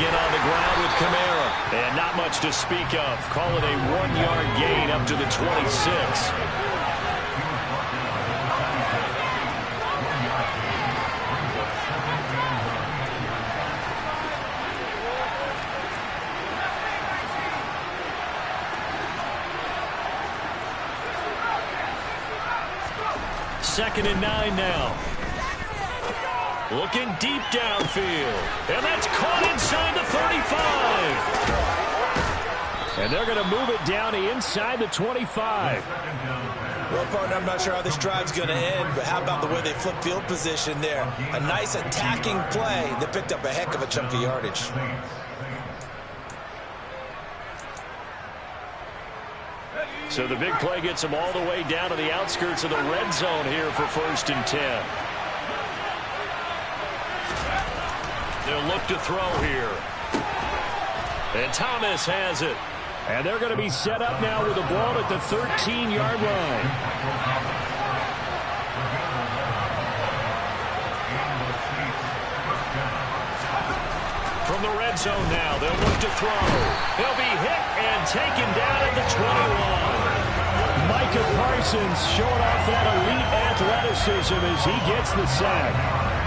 begin on the ground with Kamara. And not much to speak of. Call it a 1-yard gain up to the 26. Second and 9 now. Looking deep downfield. And that's caught inside the 35. And they're going to move it down to inside the 25. Well, partner, I'm not sure how this drive's going to end, but how about the way they flip field position there? A nice attacking play. They picked up a heck of a chunk of yardage. So the big play gets them all the way down to the outskirts of the red zone here for 1st and 10. They'll look to throw here. And Thomas has it. And they're going to be set up now with the ball at the 13-yard line. From the red zone now, they'll look to throw. He'll be hit and taken down at the 21. Micah Parsons showing off that elite athleticism as he gets the sack.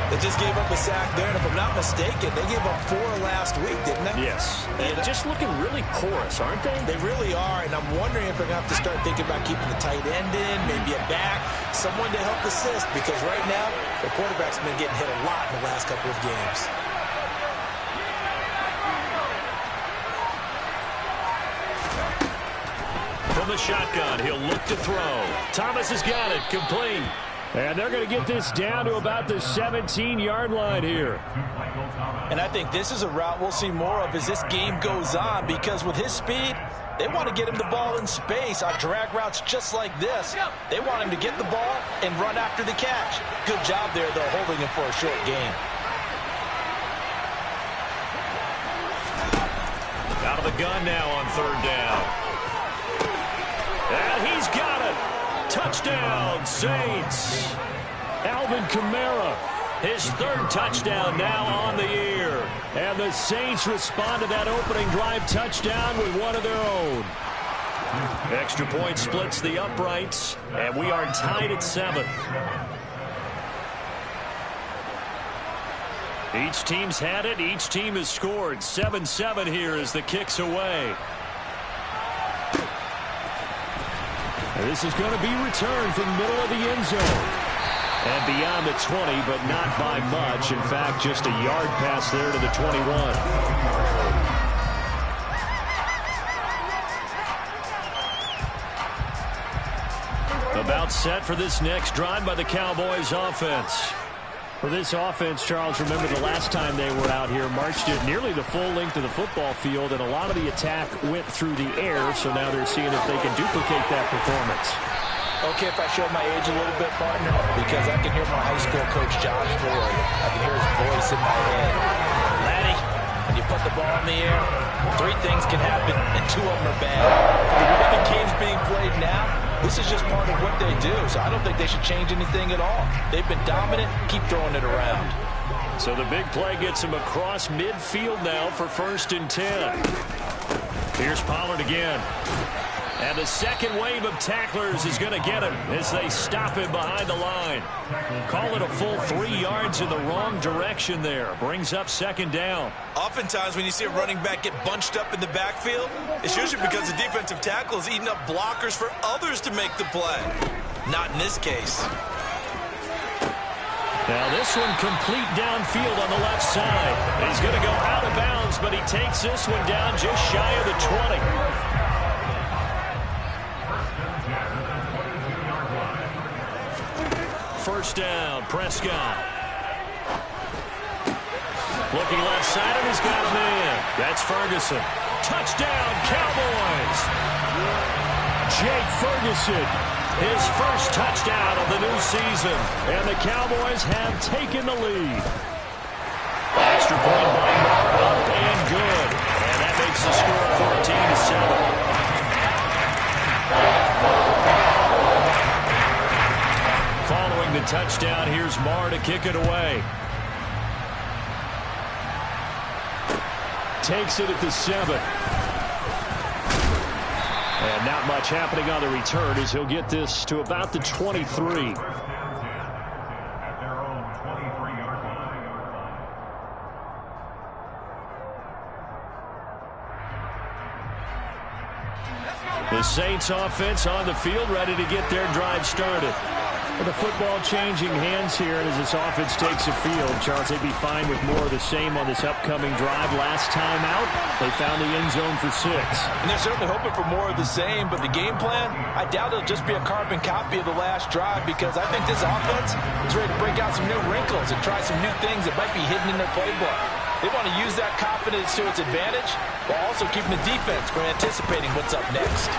They just gave up a sack there, and if I'm not mistaken, they gave up 4 last week, didn't they? Yes. And just looking really porous, aren't they? They really are, and I'm wondering if they're going to have to start thinking about keeping the tight end in, maybe a back, someone to help assist, because right now, the quarterback's been getting hit a lot in the last couple of games. From the shotgun, he'll look to throw. Thomas has got it, complete. And they're going to get this down to about the 17-yard line here. And I think this is a route we'll see more of as this game goes on, because with his speed, they want to get him the ball in space on drag routes just like this. They want him to get the ball and run after the catch. Good job there, though, holding him for a short gain. Out of the gun now on 3rd down. And he's got it. Touchdown, Saints. Alvin Kamara, his 3rd touchdown now on the year. And the Saints respond to that opening drive touchdown with one of their own. Extra point splits the uprights, and we are tied at 7. Each team's had it. Each team has scored. 7-7 here as the kick's away. This is going to be returned from the middle of the end zone. And beyond the 20, but not by much. In fact, just a yard pass there to the 21. About set for this next drive by the Cowboys offense. For this offense, Charles, remember the last time they were out here, marched it nearly the full length of the football field, and a lot of the attack went through the air, so now they're seeing if they can duplicate that performance. Okay, if I show my age a little bit, partner, because I can hear my high school coach, John Ford. I can hear his voice in my head. Laddie, when you put the ball in the air, 3 things can happen, and 2 of them are bad. The way the game's being played now, this is just part of what they do, so I don't think they should change anything at all. They've been dominant. Keep throwing it around. So the big play gets him across midfield now for 1st and 10. Here's Pollard again. And the second wave of tacklers is going to get him as they stop him behind the line. Call it a full 3 yards in the wrong direction there. Brings up 2nd down. Oftentimes when you see a running back get bunched up in the backfield, it's usually because the defensive tackle is eating up blockers for others to make the play. Not in this case. Now this one complete downfield on the left side. He's going to go out of bounds, but he takes this one down just shy of the 20. First down, Prescott. Looking left side, and he's got a man. That's Ferguson. Touchdown, Cowboys. Jake Ferguson, his first touchdown of the new season. And the Cowboys have taken the lead. Extra point by Moore, up and good. And that makes the score 14-7. Following the touchdown, here's Marr to kick it away. takes it at the 7. And not much happening on the return as he'll get this to about the 23. The Saints offense on the field, ready to get their drive started. With the football changing hands here, and as this offense takes the field, Charles, they'd be fine with more of the same on this upcoming drive. Last time out, they found the end zone for 6. And they're certainly hoping for more of the same, but the game plan, I doubt it'll just be a carbon copy of the last drive, because I think this offense is ready to break out some new wrinkles and try some new things that might be hidden in their playbook. They want to use that confidence to its advantage, while also keeping the defense from anticipating what's up next.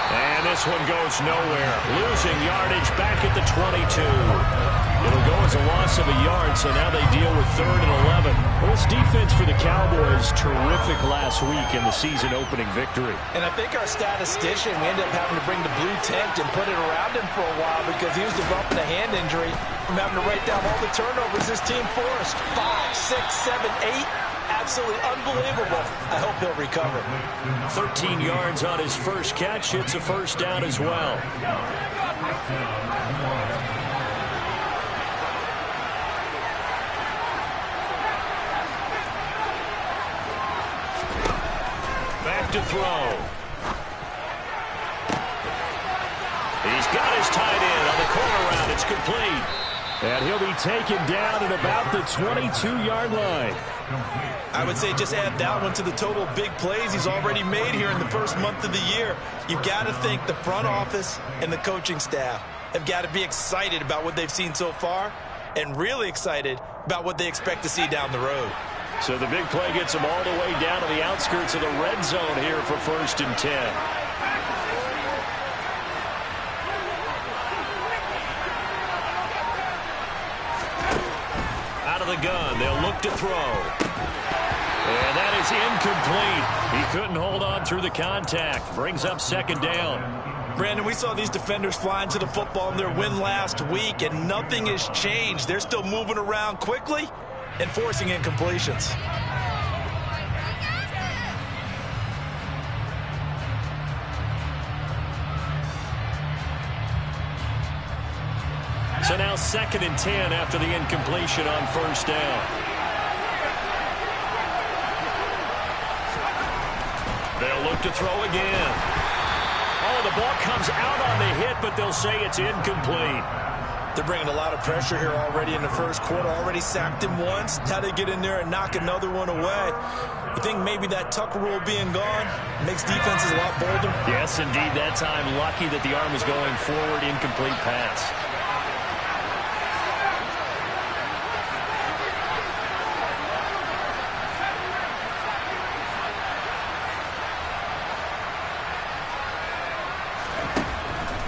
And this one goes nowhere. Losing yardage back at the 22. It'll go as a loss of a yard, so now they deal with 3rd and 11. Well, this defense for the Cowboys, terrific last week in the season-opening victory. And I think our statistician, we ended up having to bring the blue tent and put it around him for a while because he was developing a hand injury from having to write down all the turnovers this team forced. 5, 6, 7, 8. Absolutely unbelievable. I hope he'll recover. 13 yards on his first catch. It's a first down as well. Back to throw. He's got his tight end on the corner route. It's complete. And he'll be taken down at about the 22-yard line. I would say just add that one to the total big plays he's already made here in the first month of the year. You've got to think the front office and the coaching staff have got to be excited about what they've seen so far and really excited about what they expect to see down the road. So the big play gets them all the way down to the outskirts of the red zone here for 1st and 10. The gun. They'll look to throw. And that is incomplete. He couldn't hold on through the contact. Brings up 2nd down. Brandon, we saw these defenders flying to the football in their win last week, and nothing has changed. They're still moving around quickly and forcing incompletions. So now 2nd and 10 after the incompletion on 1st down. They'll look to throw again. Oh, the ball comes out on the hit, but they'll say it's incomplete. They're bringing a lot of pressure here already in the first quarter. Already sacked him once. Now they get in there and knock another one away. You think maybe that Tucker rule being gone makes defenses a lot bolder? Yes, indeed. That time, lucky that the arm was going forward. Incomplete pass.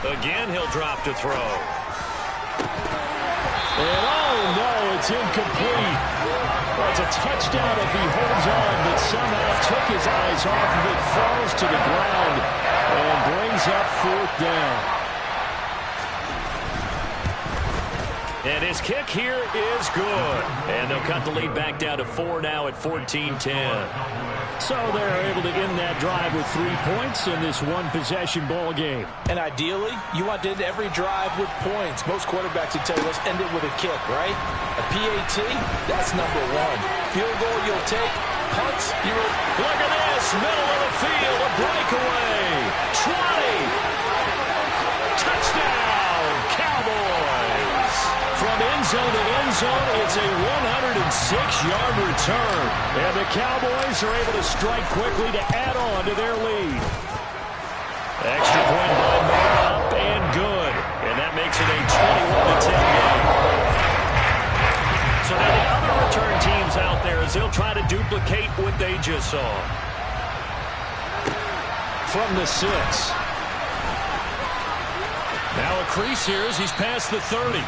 Again, he'll drop to throw. And oh no, it's incomplete. Well, it's a touchdown if he holds on, but somehow took his eyes off of it, falls to the ground, and brings up 4th down. And his kick here is good. And they'll cut the lead back down to 4 now at 14-10. So they're able to end that drive with 3 points in this one-possession ball game. And ideally, you want to end every drive with points. Most quarterbacks would tell you, let's end it with a kick, right? A PAT, that's number 1. Field goal, you'll take. Punts, you will. Look at this, middle of the field, a breakaway. 20. Touchdown, Cowboys. From end zone to end zone, it's a 106-yard return. And the Cowboys are able to strike quickly to add on to their lead. Extra point by Moore, up and good. And that makes it a 21-10 game. So now the other return teams out there as they'll try to duplicate what they just saw. From the 6. Now a crease here as he's past the 30.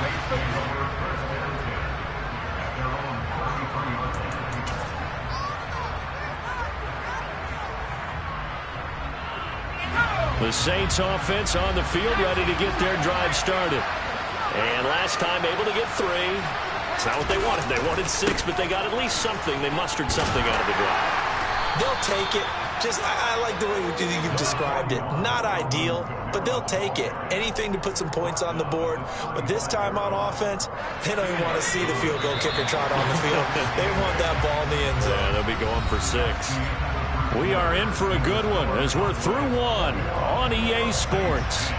The Saints offense on the field ready to get their drive started. And last time able to get 3. It's not what they wanted. They wanted 6, but they got at least something. They mustered something out of the drive. They'll take it. I like the way you've described it. Not ideal, but they'll take it. Anything to put some points on the board. But this time on offense, they don't even want to see the field goal kicker trot on the field. They want that ball in the end zone. Yeah, they'll be going for 6. We are in for a good one as we're through 1 on EA Sports.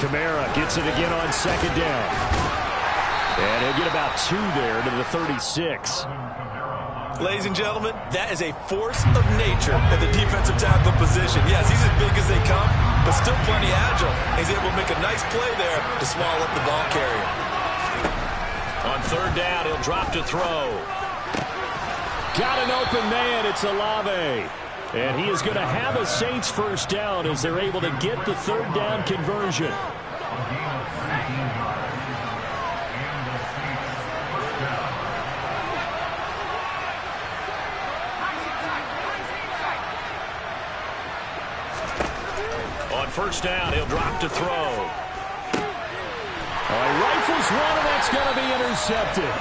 Kamara gets it again on 2nd down. And he'll get about 2 there to the 36. Ladies and gentlemen, that is a force of nature at the defensive tackle position. Yes, he's as big as they come, but still plenty agile. He's able to make a nice play there to swallow up the ball carrier. On 3rd down, he'll drop to throw. Got an open man. It's Olave. And he is going to have a Saints 1st down as they're able to get the 3rd down conversion. On 1st down, he'll drop to throw. He rifles one, and that's going to be intercepted.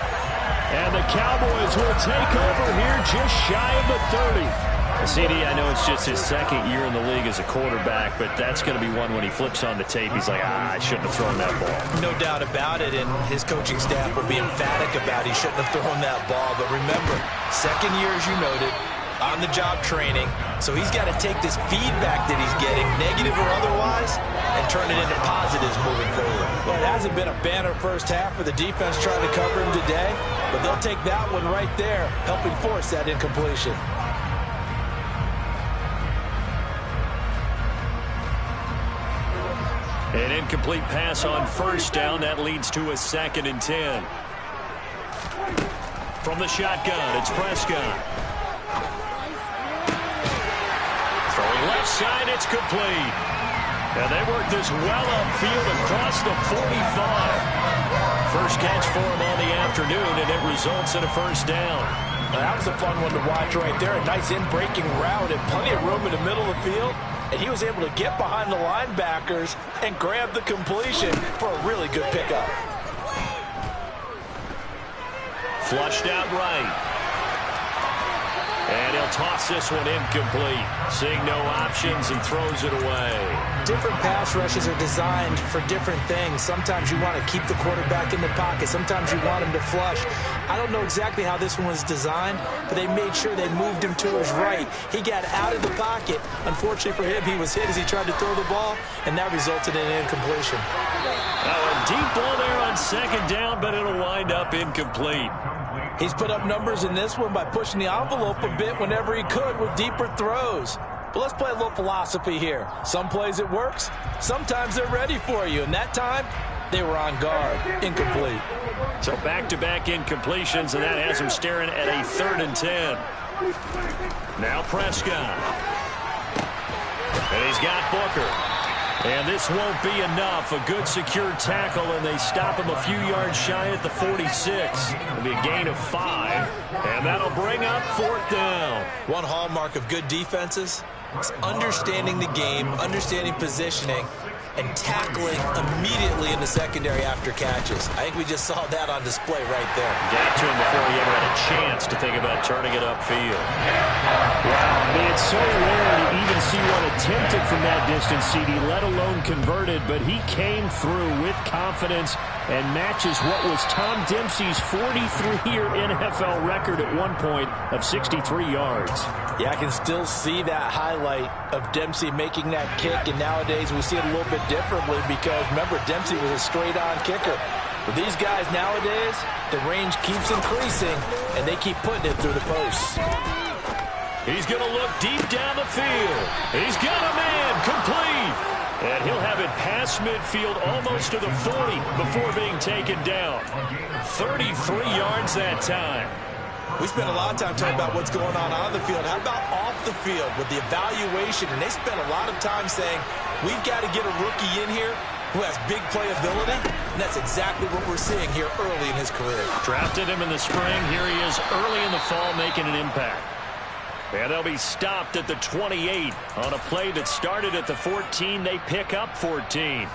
And the Cowboys will take over here just shy of the 30. CD, I know it's just his 2nd year in the league as a quarterback, but that's going to be one when he flips on the tape. He's like, I shouldn't have thrown that ball. No doubt about it, and his coaching staff will be emphatic about he shouldn't have thrown that ball. But remember, 2nd year, as you noted, on-the-job training, so he's got to take this feedback that he's getting, negative or otherwise, and turn it into positives moving forward. Well, it hasn't been a banner first half for the defense trying to cover him today, but they'll take that one right there, helping force that incompletion. An incomplete pass on 1st down. That leads to a 2nd and 10. From the shotgun, it's Prescott. Throwing left side, it's complete. And they work this well upfield across the 45. First catch for him on the afternoon, and it results in a 1st down. That was a fun one to watch right there. A nice in-breaking route and plenty of room in the middle of the field. And he was able to get behind the linebackers and grab the completion for a really good pickup. Flushed out right. And he'll toss this one incomplete. Seeing no options and throws it away. Different pass rushes are designed for different things. Sometimes you want to keep the quarterback in the pocket. Sometimes you want him to flush. I don't know exactly how this one was designed, but they made sure they moved him to his right. He got out of the pocket. Unfortunately for him, he was hit as he tried to throw the ball, and that resulted in an incompletion. A deep ball there on 2nd down, but it'll wind up incomplete. He's put up numbers in this one by pushing the envelope a bit whenever he could with deeper throws. But let's play a little philosophy here. Some plays it works. Sometimes they're ready for you. And that time, they were on guard. Incomplete. So back-to-back incompletions, and that has him staring at a 3rd and 10. Now Prescott. And he's got Booker. And this won't be enough. A good secure tackle, and they stop him a few yards shy at the 46. It'll be a gain of 5, and that'll bring up 4th down. One hallmark of good defenses is understanding the game, understanding positioning, and tackling immediately in the secondary after catches. I think we just saw that on display right there. Got to him before he ever had a chance to think about turning it upfield. Wow, I mean, it's so rare to even see one attempted from that distance, CD, let alone converted, but he came through with confidence and matches what was Tom Dempsey's 43-year NFL record at one point of 63 yards. Yeah, I can still see that highlight of Dempsey making that kick, and nowadays we see it a little bit differently because, remember, Dempsey was a straight-on kicker. But these guys nowadays, the range keeps increasing, and they keep putting it through the posts. He's going to look deep down the field. He's got a man, complete. And he'll have it past midfield almost to the 40 before being taken down. 33 yards that time. We spent a lot of time talking about what's going on the field. How about off the field with the evaluation? And they spent a lot of time saying, we've got to get a rookie in here who has big playability, and that's exactly what we're seeing here early in his career. Drafted him in the spring. Here he is early in the fall making an impact. And they'll be stopped at the 28 on a play that started at the 14. They pick up 14.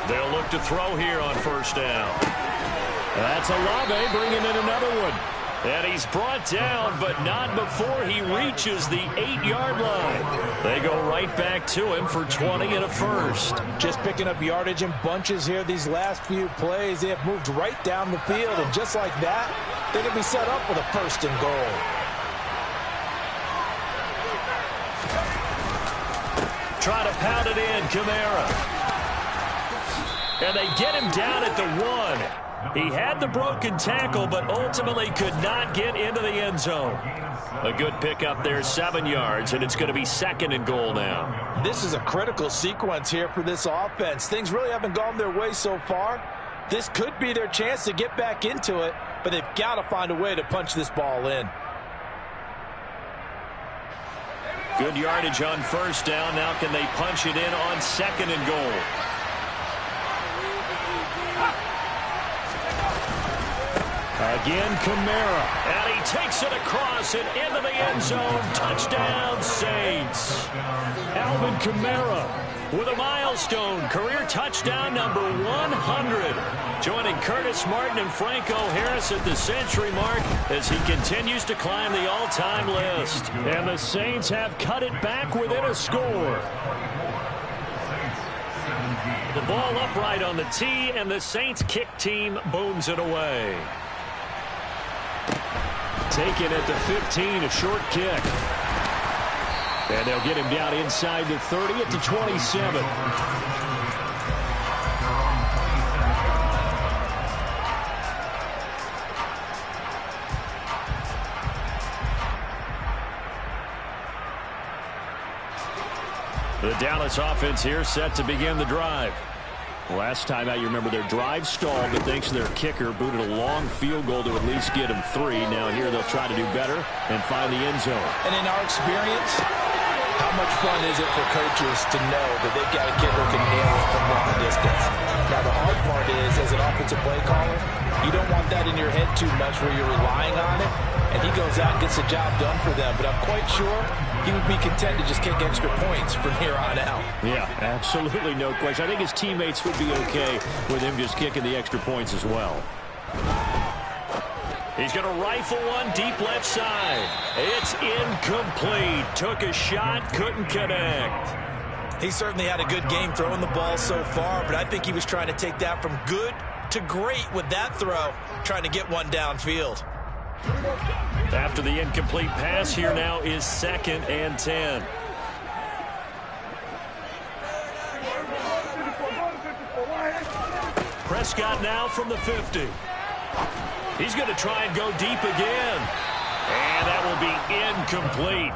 They'll look to throw here on first down. That's Olave bringing in another one. And he's brought down, but not before he reaches the 8-yard line. They go right back to him for 20 and a first. Just picking up yardage in bunches here these last few plays. They have moved right down the field, and just like that, they're going to be set up with a first and goal. Try to pound it in, Kamara. And they get him down at the 1. He had the broken tackle, but ultimately could not get into the end zone. A good pickup there, 7 yards, and it's going to be second and goal now. This is a critical sequence here for this offense. Things really haven't gone their way so far. This could be their chance to get back into it, but they've got to find a way to punch this ball in. Good yardage on first down. Now can they punch it in on second and goal? Again, Kamara. And he takes it across and into the end zone. Touchdown, Saints. Alvin Kamara with a milestone. Career touchdown number 100. Joining Curtis Martin and Franco Harris at the century mark as he continues to climb the all-time list. And the Saints have cut it back within a score. The ball upright on the tee, and the Saints kick team booms it away. Taken at the 15, a short kick. And they'll get him down inside the 30 at the 27. The Dallas offense here set to begin the drive. Last time out, you remember their drive stalled, but thanks to their kicker, booted a long field goal to at least get them 3. Now here they'll try to do better and find the end zone. And in our experience, how much fun is it for coaches to know that they've got a kicker who can nail it from long distance? Now the hard part is, as an offensive play caller, you don't want that in your head too much where you're relying on it, and he goes out and gets the job done for them. But I'm quite sure he would be content to just kick extra points from here on out. Yeah, absolutely no question. I think his teammates would be okay with him just kicking the extra points as well. He's going to rifle one deep left side. It's incomplete. Took a shot, couldn't connect. He certainly had a good game throwing the ball so far, but I think he was trying to take that from good to great with that throw, trying to get one downfield. After the incomplete pass, here now is 2nd and 10. Prescott now from the 50. He's going to try and go deep again. And that will be incomplete.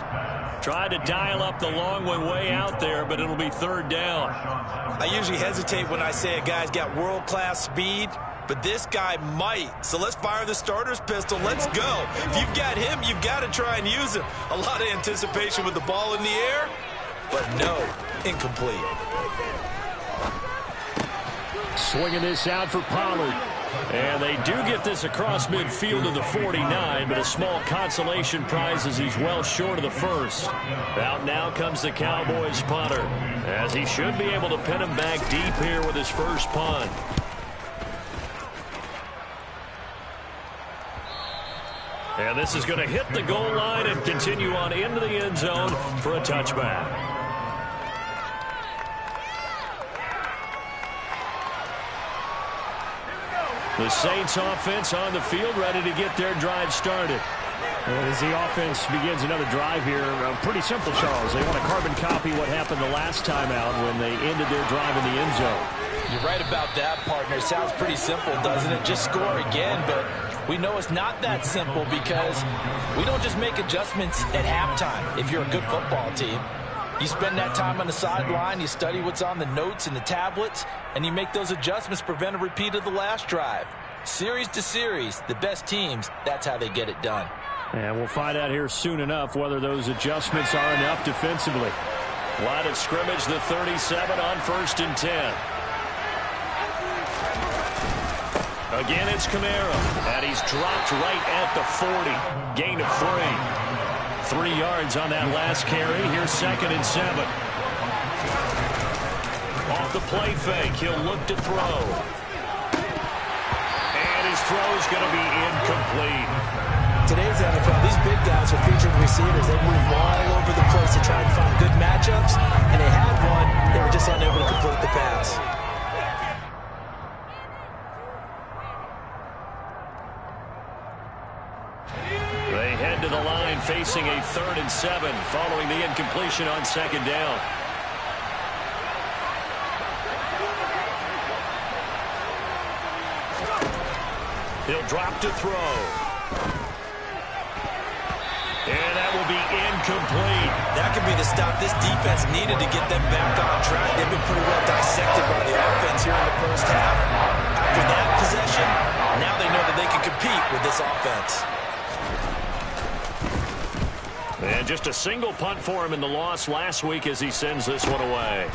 Tried to dial up the long one way out there, but it'll be 3rd down. I usually hesitate when I say a guy's got world-class speed, but this guy might. So let's fire the starter's pistol. Let's go. If you've got him, you've got to try and use him. A lot of anticipation with the ball in the air, but no, incomplete. Swinging this out for Pollard. And they do get this across midfield to the 49, but a small consolation prize as he's well short of the first. Out now comes the Cowboys punter, as he should be able to pin him back deep here with his first punt. And this is going to hit the goal line and continue on into the end zone for a touchback. The Saints offense on the field, ready to get their drive started. And as the offense begins another drive here, pretty simple, Charles. They want to carbon copy what happened the last time out when they ended their drive in the end zone. You're right about that, partner. Sounds pretty simple, doesn't it? Just score again, but we know it's not that simple because we don't just make adjustments at halftime if you're a good football team. You spend that time on the sideline, you study what's on the notes and the tablets, and you make those adjustments to prevent a repeat of the last drive. Series to series, the best teams, that's how they get it done. And we'll find out here soon enough whether those adjustments are enough defensively. Line of scrimmage, the 37 on 1st and 10. Again, it's Kamara, and he's dropped right at the 40. Gain of 3. 3 yards on that last carry. Here's 2nd and 7. Off the play fake, he'll look to throw. And his throw's going to be incomplete. Today's NFL, these big guys are featured receivers. They move all over the place to try and find good matchups, and they had one. They were just unable to complete the pass. They head to the line facing a 3rd and 7 following the incompletion on 2nd down. He'll drop to throw. And that will be incomplete. That could be the stop this defense needed to get them back on track. They've been pretty well dissected by the offense here in the first half. After that possession, now they know that they can compete with this offense. And just a single punt for him in the loss last week as he sends this one away.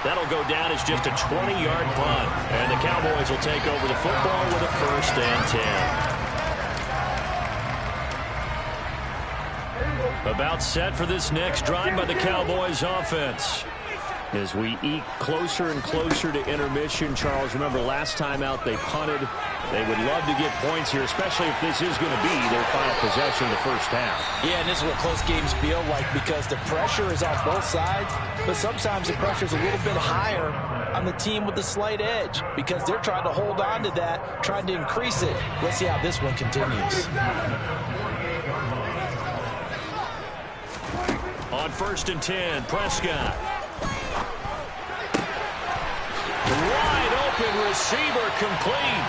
That'll go down as just a 20-yard punt. And the Cowboys will take over the football with a 1st and 10. About set for this next drive by the Cowboys offense. As we eke closer and closer to intermission, Charles, remember last time out they punted. They would love to get points here, especially if this is going to be their final possession of the first half. Yeah, and this is what close games feel like because the pressure is on both sides, but sometimes the pressure is a little bit higher on the team with the slight edge because they're trying to hold on to that, trying to increase it. Let's see how this one continues. On 1st and 10, Prescott. Wide open receiver complete.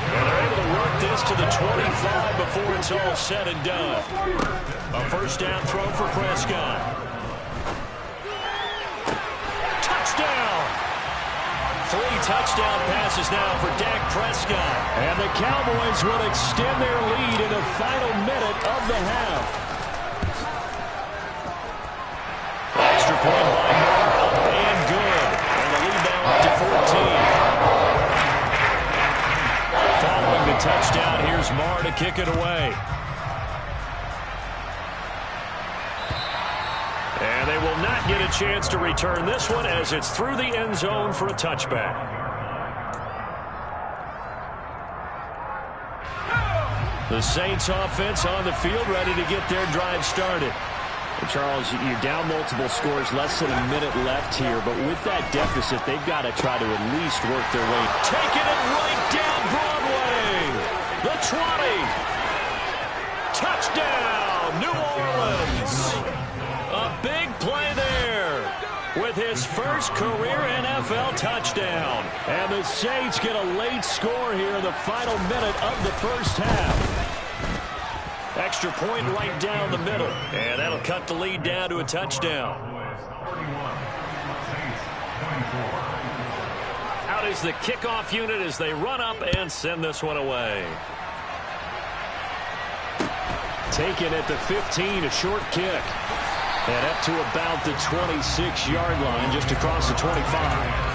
And they're able to work this to the 25 before it's all said and done. A 1st down throw for Prescott. Touchdown! 3 touchdown passes now for Dak Prescott. And the Cowboys will extend their lead in the final minute of the half. Extra point by Moore, up and good. And the lead now up to 14. Following the touchdown, here's Moore to kick it away. And they will not get a chance to return this one as it's through the end zone for a touchback. The Saints offense on the field ready to get their drive started. Charles, you're down multiple scores, less than a minute left here, but with that deficit, they've got to try to at least work their way. Taking it right down Broadway. The 20. Touchdown, New Orleans. A big play there with his first career NFL touchdown. And the Saints get a late score here in the final minute of the first half. Extra point right down the middle. And that'll cut the lead down to a touchdown. Out is the kickoff unit as they run up and send this one away. Taken at the 15, a short kick. And up to about the 26-yard line, just across the 25.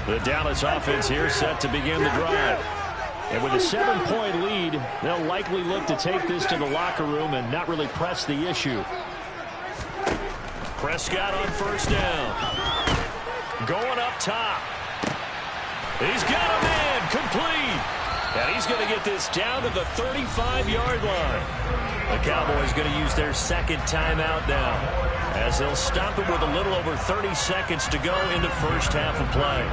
The Dallas offense here set to begin the drive. And with a 7-point lead, they'll likely look to take this to the locker room and not really press the issue. Prescott on 1st down. Going up top. He's got a man complete. And he's going to get this down to the 35-yard line. The Cowboys going to use their 2nd timeout now, as they'll stop it with a little over 30 seconds to go in the first half of play.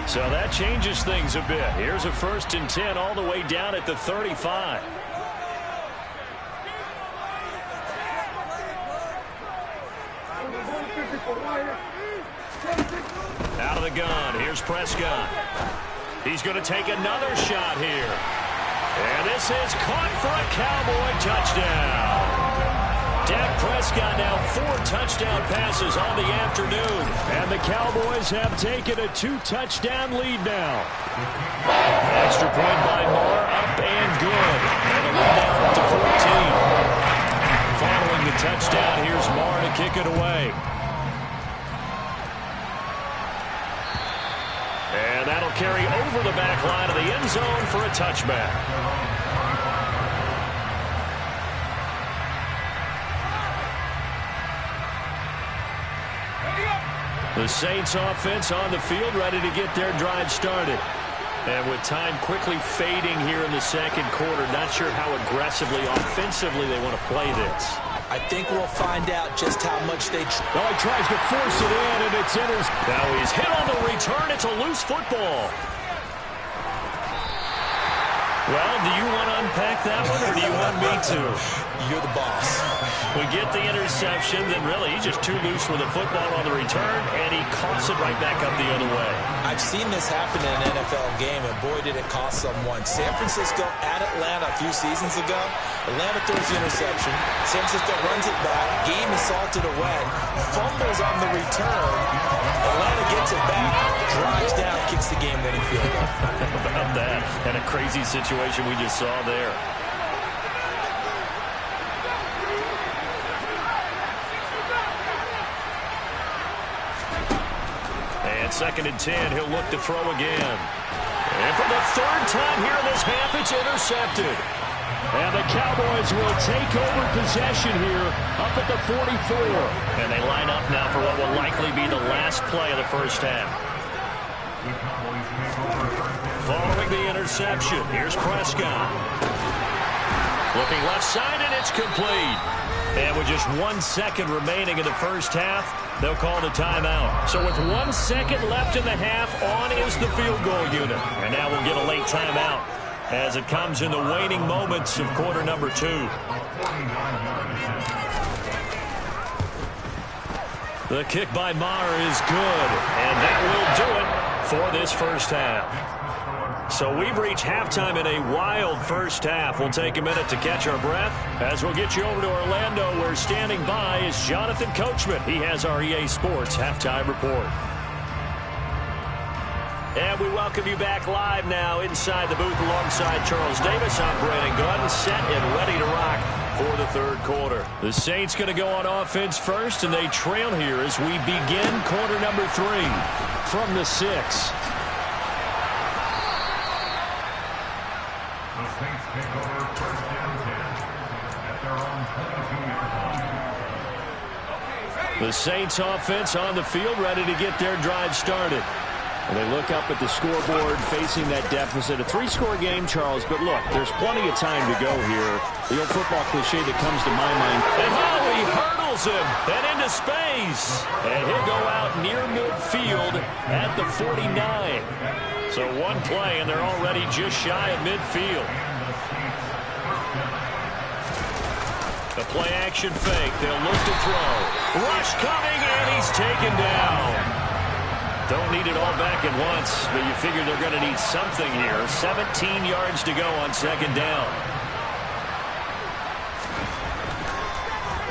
So that changes things a bit. Here's a 1st and 10 all the way down at the 35. Out of the gun, here's Prescott. He's going to take another shot here. And this is caught for a Cowboy touchdown. Dak Prescott now 4 touchdown passes on the afternoon. And the Cowboys have taken a 2-touchdown lead now. Extra point by Marr, up and good. And the lead now up to 14. Following the touchdown, here's Marr to kick it away. And that'll carry over the back line of the end zone for a touchback. The Saints offense on the field, ready to get their drive started. And with time quickly fading here in the second quarter, not sure how aggressively, offensively they want to play this. I think we'll find out just how much they... Oh, he tries to force it in, and it's intercepted. Now he's hit on the return. It's a loose football. Well, do you want to unpack that one, or do you want me to? You're the boss. We get the interception, then really he's just too loose with the football on the return, and he coughs it right back up the other way. I've seen this happen in an NFL game, and boy, did it cost someone. San Francisco at Atlanta a few seasons ago. Atlanta throws the interception. San Francisco runs it back. Game is salted away. Fumbles on the return. Atlanta gets it back, drives down, kicks the game-winning field goal. How about that? And a crazy situation we just saw there. And 2nd and 10, he'll look to throw again. And for the 3rd time here in this half, it's intercepted. And the Cowboys will take over possession here up at the 44. And they line up now for what will likely be the last play of the first half. Following the interception, here's Prescott. Looking left side, and it's complete. And with just 1 second remaining in the first half, they'll call the timeout. So with 1 second left in the half, on is the field goal unit. And now we'll get a late timeout as it comes in the waning moments of quarter number 2. The kick by Marr is good, and that will do it for this first half. So we've reached halftime in a wild first half. We'll take a minute to catch our breath as we'll get you over to Orlando, where standing by is Jonathan Coachman. He has our EA Sports halftime report. And we welcome you back live now inside the booth alongside Charles Davis. I'm Brandon Gunn, set and ready to rock for the 3rd quarter. The Saints going to go on offense first, and they trail here as we begin quarter number 3 from the 6. The Saints offense on the field, ready to get their drive started. And they look up at the scoreboard, facing that deficit. A 3-score game, Charles, but look, there's plenty of time to go here. The old football cliche that comes to my mind. And Howie hurdles him and into space. And he'll go out near midfield at the 49. So 1 play, and they're already just shy of midfield. The play-action fake. They'll look to throw. Rush coming, and he's taken down. Don't need it all back at once, but you figure they're going to need something here. 17 yards to go on 2nd down.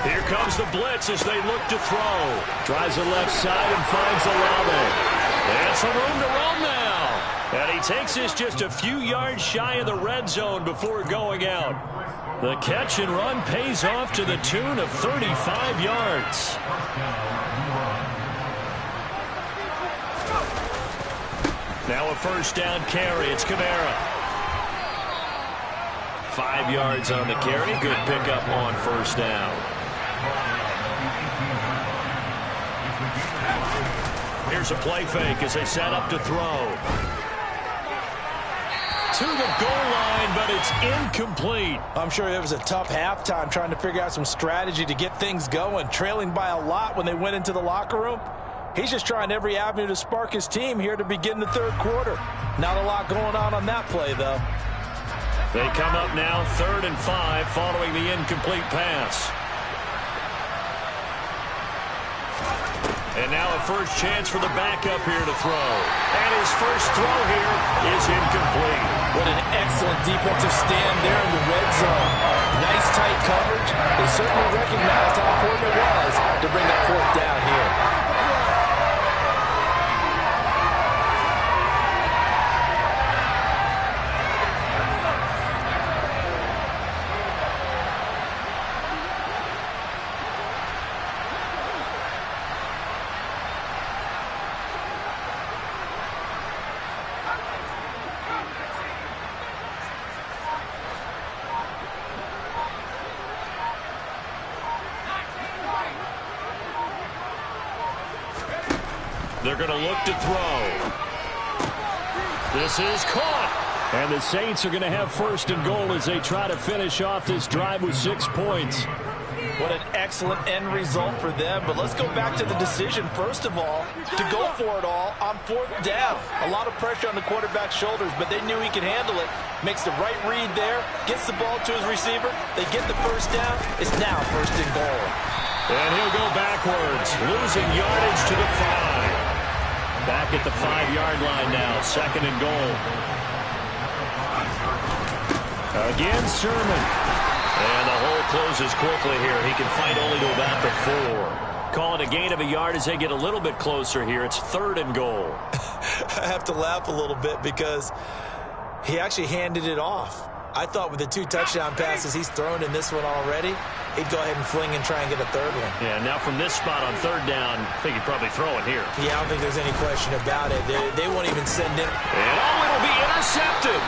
Here comes the blitz as they look to throw. Drives the left side and finds Olave. And some room to run now. And he takes this just a few yards shy of the red zone before going out. The catch and run pays off to the tune of 35 yards. Now a first down carry. It's Kamara. 5 yards on the carry. Good pickup on first down. Here's a play fake as they set up to throw. To the goal line, but it's incomplete. I'm sure it was a tough halftime trying to figure out some strategy to get things going, trailing by a lot when they went into the locker room. He's just trying every avenue to spark his team here to begin the 3rd quarter. Not a lot going on that play, though. They come up now 3rd and 5 following the incomplete pass. And now a first chance for the backup here to throw. And his first throw here is incomplete. What an excellent defensive stand there in the red zone. Nice tight coverage. They certainly recognized how important it was to bring that fourth down here. They're going to look to throw. This is caught. And the Saints are going to have first and goal as they try to finish off this drive with 6 points. What an excellent end result for them. But let's go back to the decision, first of all, to go for it all on fourth down. A lot of pressure on the quarterback's shoulders, but they knew he could handle it. Makes the right read there, gets the ball to his receiver. They get the first down. It's now first and goal. And he'll go backwards, losing yardage to the 5. Back at the 5-yard line now, second and goal. Again, Sermon. And the hole closes quickly here. He can fight only to about the 4. Call it a gain of a yard as they get a little bit closer here. It's third and goal. I have to laugh a little bit because he actually handed it off. I thought with the 2 touchdown passes he's thrown in this one already, he'd go ahead and fling and try and get a third one. Yeah, now from this spot on third down, I think he'd probably throw it here. Yeah, I don't think there's any question about it. They won't even send it. And it'll be intercepted.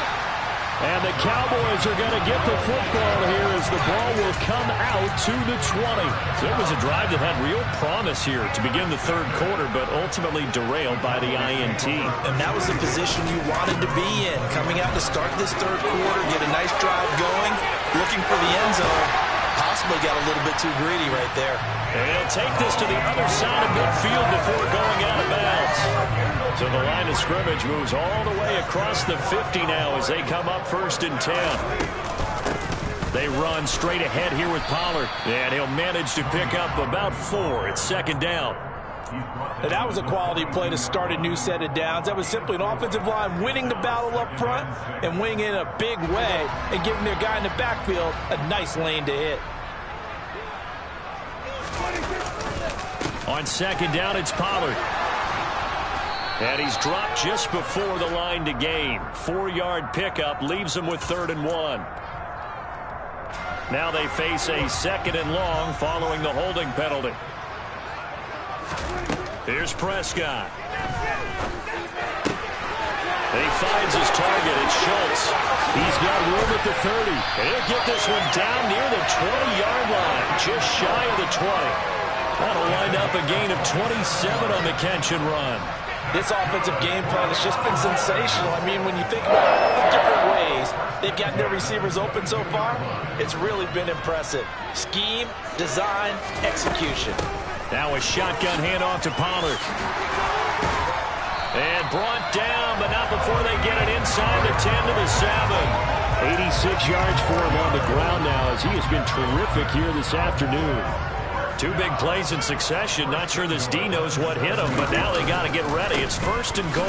And the Cowboys are going to get the football here as the ball will come out to the 20. So it was a drive that had real promise here to begin the third quarter, but ultimately derailed by the INT. And that was the position you wanted to be in. Coming out to start this third quarter, get a nice drive going, looking for the end zone. Possibly got a little bit too greedy right there. And he'll take this to the other side of midfield before going out of bounds. So the line of scrimmage moves all the way across the 50 now as they come up first and 10. They run straight ahead here with Pollard. And he'll manage to pick up about 4. It's second down. And that was a quality play to start a new set of downs. That was simply an offensive line winning the battle up front and winning in a big way and giving their guy in the backfield a nice lane to hit. On second down, it's Pollard. And he's dropped just before the line to gain. 4-yard pickup leaves him with 3rd and 1. Now they face a 2nd and long following the holding penalty. Here's Prescott. He finds his target. It's Schultz. He's got room at the 30. He'll get this one down near the 20-yard line, just shy of the 20. That'll wind up a gain of 27 on the catch and run. This offensive game plan has just been sensational. I mean, when you think about all the different ways they've gotten their receivers open so far, it's really been impressive. Scheme, design, execution. Now a shotgun handoff to Pollard. And brought down, but not before they get it inside the 10 to the 7. 86 yards for him on the ground now as he has been terrific here this afternoon. 2 big plays in succession. Not sure this D knows what hit him, but now they got to get ready. It's first and goal.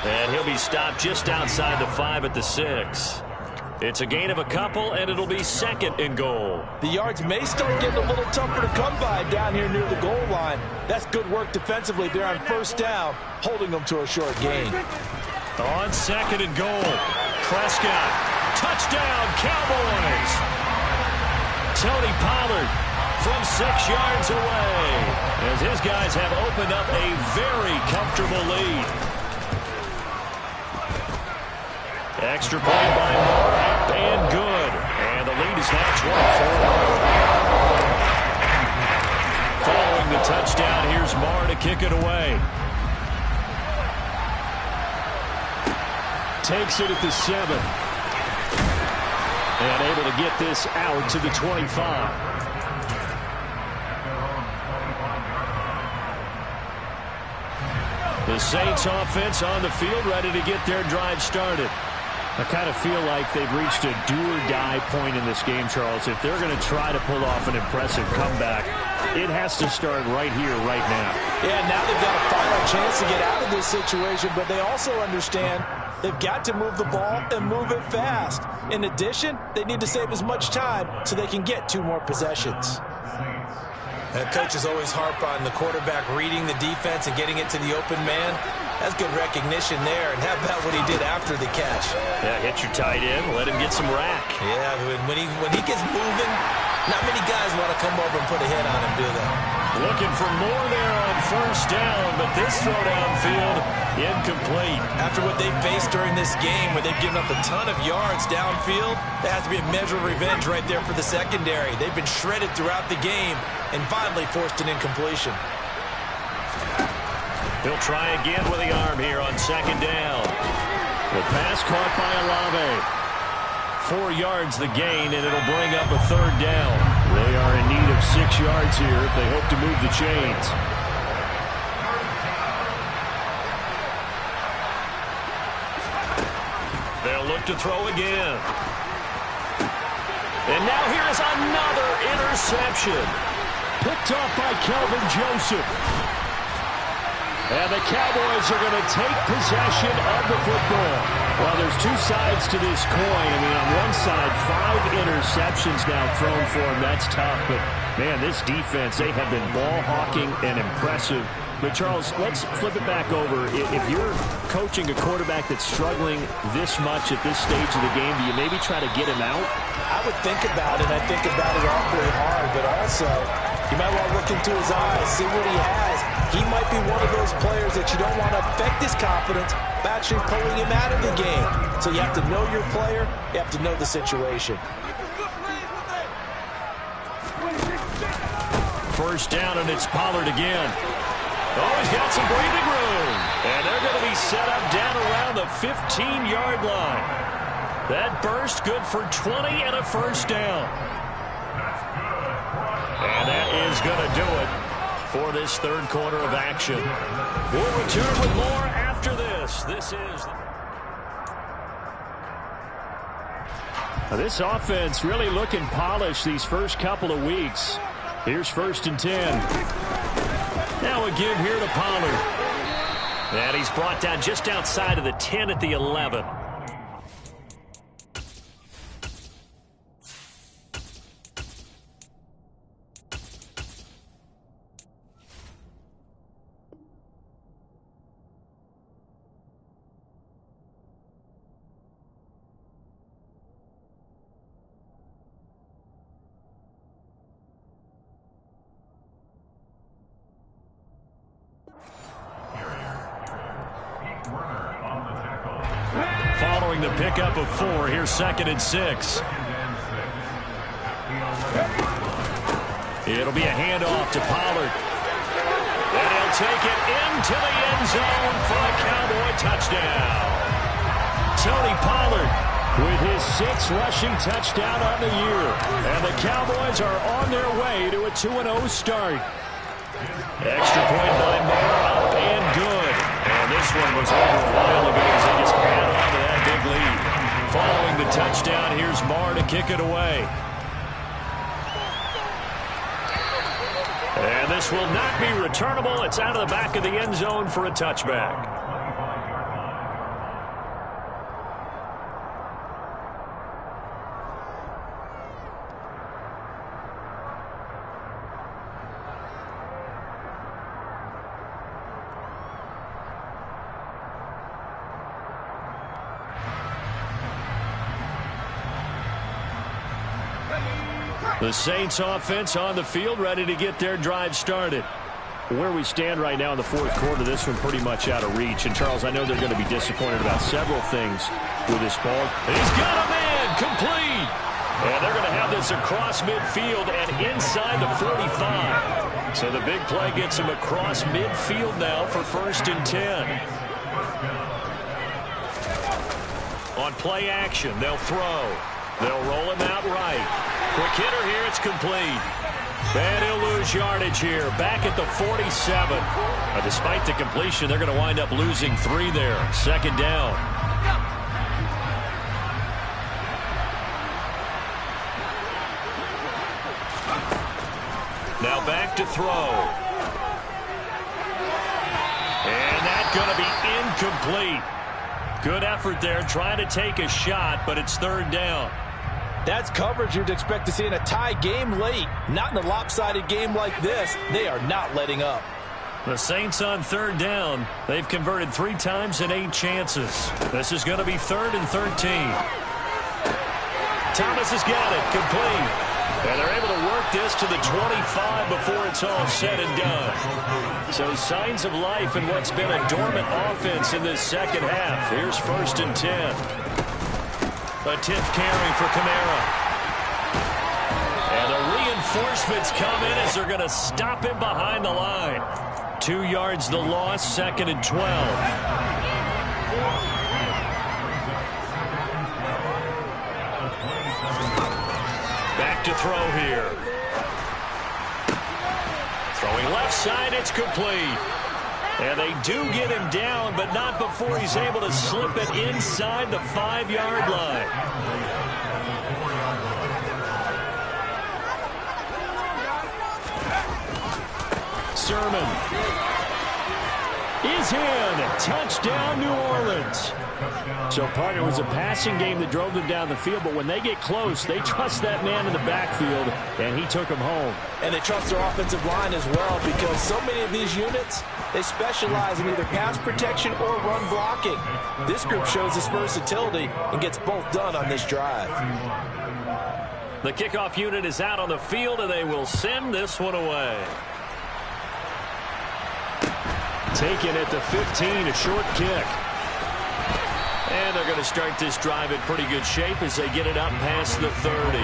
And he'll be stopped just outside the 5 at the 6. It's a gain of a couple, and it'll be 2nd and goal. The yards may start getting a little tougher to come by down here near the goal line. That's good work defensively there on first down, holding them to a short gain. On 2nd and goal, Prescott. Touchdown, Cowboys! Tony Pollard from 6 yards away as his guys have opened up a very comfortable lead. Extra point by Moore, up and good. And the lead is now 24. Following the touchdown, here's Moore to kick it away. Takes it at the 7. And able to get this out to the 25. The Saints offense on the field ready to get their drive started. I kind of feel like they've reached a do-or-die point in this game, Charles. If they're going to try to pull off an impressive comeback, it has to start right here, right now. Yeah, now they've got a final chance to get out of this situation, but they also understand they've got to move the ball and move it fast. In addition, they need to save as much time so they can get 2 more possessions. Coaches always harp on the quarterback reading the defense and getting it to the open man. That's good recognition there, and how about what he did after the catch? Yeah, hit your tight end, let him get some rack. Yeah, when he gets moving, not many guys want to come over and put a hit on him, do they? Looking for more there on first down, but this throw downfield, incomplete. After what they faced during this game, where they've given up a ton of yards downfield, that has to be a measure of revenge right there for the secondary. They've been shredded throughout the game and finally forced an incompletion. He'll try again with the arm here on second down. The pass caught by Olave. 4 yards the gain, and it'll bring up a third down. They are in need of 6 yards here if they hope to move the chains. They'll look to throw again. And now here's another interception. Picked off by Kelvin Joseph. And the Cowboys are going to take possession of the football. Well, there's 2 sides to this coin. I mean, on one side, 5 interceptions now thrown for him. That's tough. But, man, this defense, they have been ball hawking and impressive. But, Charles, let's flip it back over. If you're coaching a quarterback that's struggling this much at this stage of the game, do you maybe try to get him out? I would think about it. I think about it awfully hard. But also, you might want to look into his eyes, see what he has. He might be one of those players that you don't want to affect his confidence by actually pulling him out of the game. So you have to know your player. You have to know the situation. First down, and it's Pollard again. Oh, he's got some breathing room. And they're going to be set up down around the 15-yard line. That burst good for 20 and a first down. And that is going to do it for this third quarter of action. We'll return with more after this. This offense really looking polished these first couple of weeks. Here's 1st and 10. Now a give here to Pollard. And he's brought down just outside of the 10 at the 11. Following the pickup of 4, here's 2nd and 6. It'll be a handoff to Pollard. And he'll take it into the end zone for a Cowboy touchdown. Tony Pollard with his 6th rushing touchdown on the year. And the Cowboys are on their way to a 2-0 start. Extra point by Moore, up and good. And this one was over a while ago as they just ran on to that big lead. Following the touchdown, here's Moore to kick it away. And this will not be returnable. It's out of the back of the end zone for a touchback. The Saints offense on the field, ready to get their drive started. Where we stand right now in the fourth quarter, this one pretty much out of reach. And, Charles, I know they're going to be disappointed about several things with this ball. He's got a man, complete. And they're going to have this across midfield and inside the 45. So the big play gets him across midfield now for 1st and 10. On play action, they'll throw. They'll roll him out right. Quick hitter here, it's complete. And he'll lose yardage here, back at the 47. Despite the completion, they're going to wind up losing 3 there. 2nd down. Now back to throw. And that's going to be incomplete. Good effort there trying to take a shot, but it's third down. That's coverage you'd expect to see in a tie game late. Not in a lopsided game like this. They are not letting up. The Saints on third down. They've converted 3 times in 8 chances. This is going to be 3rd and 13. Thomas has got it. Complete. And they're able to work this to the 25 before it's all said and done. So signs of life in what's been a dormant offense in this second half. Here's 1st and 10. A 10th carry for Kamara. And the reinforcements come in as they're going to stop him behind the line. 2 yards the loss, 2nd and 12. Back to throw here. Throwing left side, it's complete. And they do get him down, but not before he's able to slip it inside the 5-yard line. Sermon is in. Touchdown, New Orleans. So, partner, it was a passing game that drove them down the field, but when they get close, they trust that man in the backfield, and he took them home. And they trust their offensive line as well, because so many of these units, they specialize in either pass protection or run blocking. This group shows this versatility and gets both done on this drive. The kickoff unit is out on the field, and they will send this one away. Taken at the 15, a short kick. And they're going to start this drive in pretty good shape as they get it up past the 30.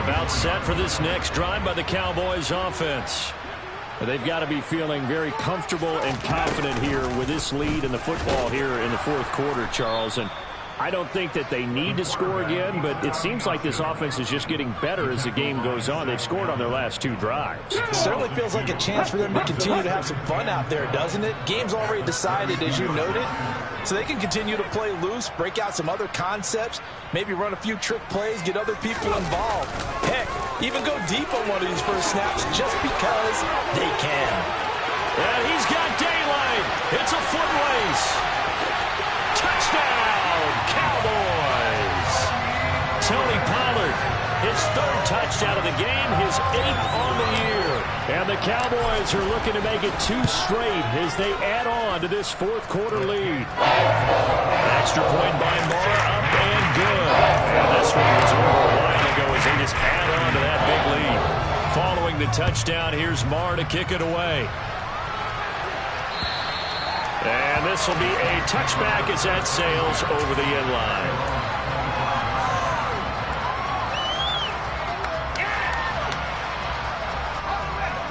About set for this next drive by the Cowboys offense. They've got to be feeling very comfortable and confident here with this lead in the football here in the 4th quarter, Charles. And I don't think that they need to score again, but it seems like this offense is just getting better as the game goes on. They've scored on their last 2 drives. It certainly feels like a chance for them to continue to have some fun out there, doesn't it? Game's already decided, as you noted, so they can continue to play loose, break out some other concepts, maybe run a few trick plays, get other people involved. Heck, even go deep on one of these first snaps just because they can. And he's got daylight. It's a foot race. Touchdown, Cowboys. Tony Pollard, his 3rd touchdown of the game, his 8th on the year. And the Cowboys are looking to make it 2 straight as they add on to this 4th quarter lead. Extra point by Moore, up and good. And this one was over a while ago as they just add on to that big lead. Following the touchdown, here's Moore to kick it away. And this will be a touchback as that sails over the end line.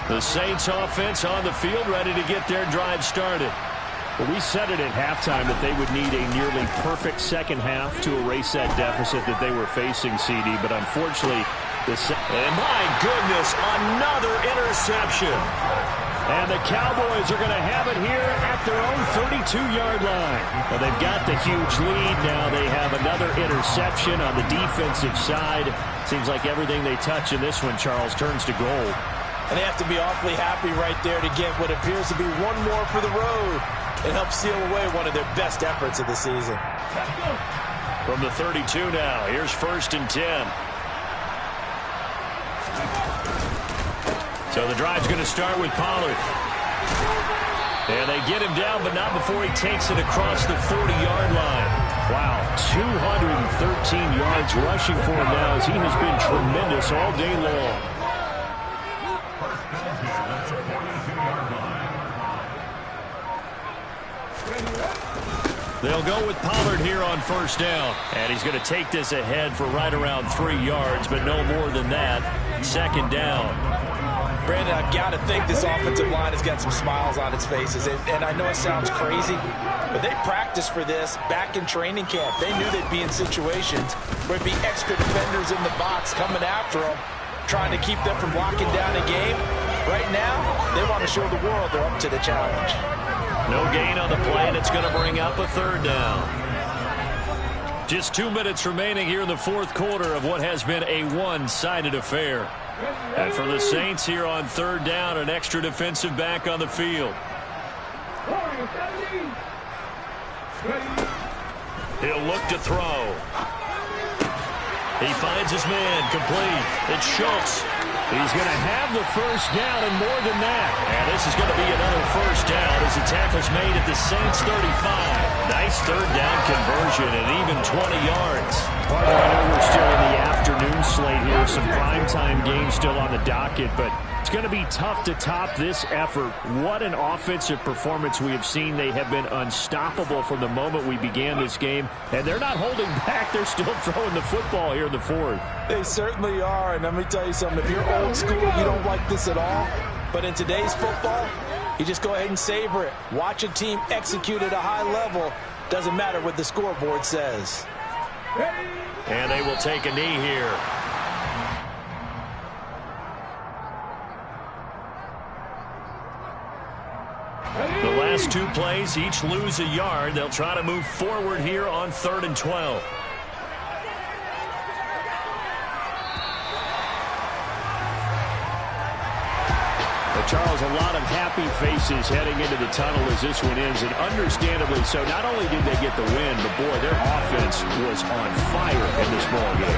The Saints offense on the field ready to get their drive started. Well, we said it at halftime that they would need a nearly perfect second half to erase that deficit that they were facing, CD, but unfortunately, and my goodness, another interception. And the Cowboys are going to have it here at their own 32-yard line. Well, they've got the huge lead. Now they have another interception on the defensive side. Seems like everything they touch in this one, Charles, turns to gold. And they have to be awfully happy right there to get what appears to be one more for the road and help seal away one of their best efforts of the season. From the 32 now, here's 1st and 10. So the drive's going to start with Pollard. And they get him down, but not before he takes it across the 40-yard line. Wow, 213 yards rushing for him now as he has been tremendous all day long. They'll go with Pollard here on 1st down. And he's going to take this ahead for right around 3 yards, but no more than that. 2nd down. Brandon, I've got to think this offensive line has got some smiles on its faces. And I know it sounds crazy, but they practiced for this back in training camp. They knew they'd be in situations where there'd be extra defenders in the box coming after them, trying to keep them from locking down a game. Right now, they want to show the world they're up to the challenge. No gain on the play, and it's going to bring up a 3rd down. Just 2 minutes remaining here in the fourth quarter of what has been a one-sided affair. And for the Saints here on third down, an extra defensive back on the field. He'll look to throw. He finds his man, complete. It's Schultz. He's going to have the first down and more than that. And this is going to be another first down as the tackle's made at the Saints 35. Nice third down conversion and even 20 yards. Parker, I know we're still in the afternoon slate here. Some primetime games still on the docket, but it's going to be tough to top this effort. What an offensive performance we have seen. They have been unstoppable from the moment we began this game, and they're not holding back. They're still throwing the football here in the fourth. They certainly are, and let me tell you something. If you're old school, you don't like this at all. But in today's football, you just go ahead and savor it. Watch a team execute at a high level. Doesn't matter what the scoreboard says. And they will take a knee here. The last two plays, each lose a yard. They'll try to move forward here on 3rd and 12. Charles, a lot of happy faces heading into the tunnel as this one ends, and understandably so. Not only did they get the win, but boy, their offense was on fire in this ball game.